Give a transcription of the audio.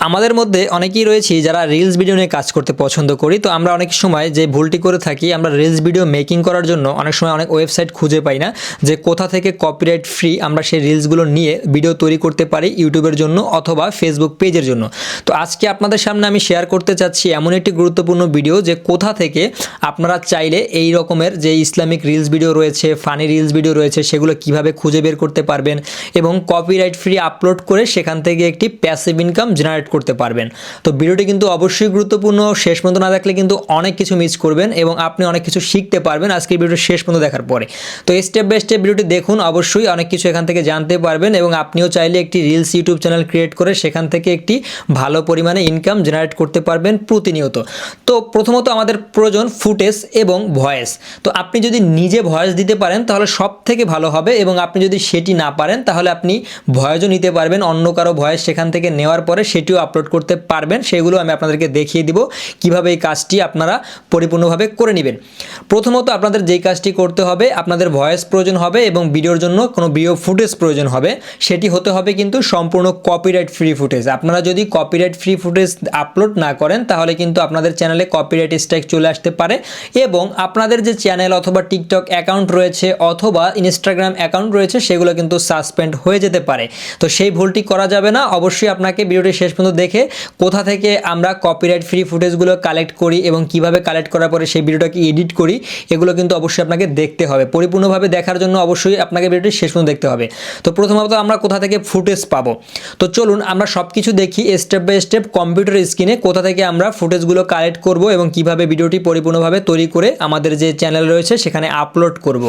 আমাদের মধ্যে অনেকেই রয়েছি যারা রিলস ভিডিও নিয়ে কাজ করতে পছন্দ করি। তো আমরা অনেক সময় যে ভুলটি করে থাকি, আমরা রিলস ভিডিও মেকিং করার জন্য অনেক সময় অনেক ওয়েবসাইট খুঁজে পাই না যে কোথা থেকে কপিরাইট ফ্রি আমরা সেই রিলসগুলো নিয়ে ভিডিও তৈরি করতে পারি ইউটিউবের জন্য অথবা ফেসবুক পেজের জন্য। তো আজকে আপনাদের সামনে আমি শেয়ার করতে চাচ্ছি এমন একটি গুরুত্বপূর্ণ ভিডিও যে কোথা থেকে আপনারা চাইলে এই রকমের যে ইসলামিক রিলস ভিডিও রয়েছে, ফানি রিলস ভিডিও রয়েছে, সেগুলো কিভাবে খুঁজে বের করতে পারবেন এবং কপিরাইট ফ্রি আপলোড করে সেখান থেকে একটি প্যাসিভ ইনকাম জেনারেট করতে পারবেন। তো ভিডিওটি কিন্তু অবশ্যই গুরুত্বপূর্ণ, শেষ পর্যন্ত না দেখলে কিন্তু অনেক কিছু মিস করবেন এবং আপনি অনেক কিছু শিখতে পারবেন আজকের ভিডিওটি শেষ পর্যন্ত দেখার পরে। তো স্টেপ বাই স্টেপ ভিডিওটি দেখুন, অবশ্যই অনেক কিছু এখান থেকে জানতে পারবেন এবং আপনিও চাইলে একটি রিলস ইউটিউব চ্যানেল ক্রিয়েট করে সেখান থেকে একটি ভালো পরিমাণে ইনকাম জেনারেট করতে পারবেন প্রতিনিয়ত। তো প্রথমত আমাদের প্রয়োজন ফুটেজ এবং ভয়েস। তো আপনি যদি নিজে ভয়েস দিতে পারেন তাহলে সব থেকে ভালো হবে এবং আপনি যদি সেটি না পারেন তাহলে আপনি ভয়েসও নিতে পারবেন, অন্য কারো ভয়েস সেখান থেকে নেওয়ার পরে সেটিও আপলোড করতে পারবেন। সেগুলো আমি আপনাদেরকে দেখিয়ে দিব কিভাবে এই কাজটি আপনারা পরিপূর্ণভাবে করে নেবেন। প্রথমত আপনাদের যেই কাজটি করতে হবে, আপনাদের ভয়েস প্রয়োজন হবে এবং ভিডিওর জন্য কোনো ভিডিও ফুটেজ প্রয়োজন হবে। সেটি হতে হবে কিন্তু সম্পূর্ণ কপিরাইট ফ্রি ফুটেজ। আপনারা যদি কপিরাইট ফ্রি ফুটেজ আপলোড না করেন তাহলে কিন্তু আপনাদের চ্যানেলে কপিরাইট স্ট্রাইক চলে আসতে পারে এবং আপনাদের যে চ্যানেল অথবা টিকটক অ্যাকাউন্ট রয়েছে অথবা ইনস্টাগ্রাম অ্যাকাউন্ট রয়েছে সেগুলো কিন্তু সাসপেন্ড হয়ে যেতে পারে। তো সেই ভুলটি করা যাবে না। অবশ্যই আপনাকে ভিডিওটি শেষ পর্যন্ত দেখে কোথা থেকে আমরা কপিরাইট ফ্রি ফুটেজগুলো কালেক্ট করি এবং কিভাবে কালেক্ট করার পরে সেই ভিডিওটাকে এডিট করি এগুলো কিন্তু অবশ্যই আপনাকে দেখতে হবে। পরিপূর্ণভাবে দেখার জন্য অবশ্যই আপনাকে ভিডিওটি শেষ পর্যন্ত দেখতে হবে। তো প্রথমত আমরা কোথা থেকে ফুটেজ পাবো, তো চলুন আমরা সব কিছু দেখি স্টেপ বাই স্টেপ কম্পিউটার স্ক্রিনে কোথা থেকে আমরা ফুটেজগুলো কালেক্ট করব এবং কিভাবে ভিডিওটি পরিপূর্ণভাবে তৈরি করে আমাদের যে চ্যানেল রয়েছে সেখানে আপলোড করব।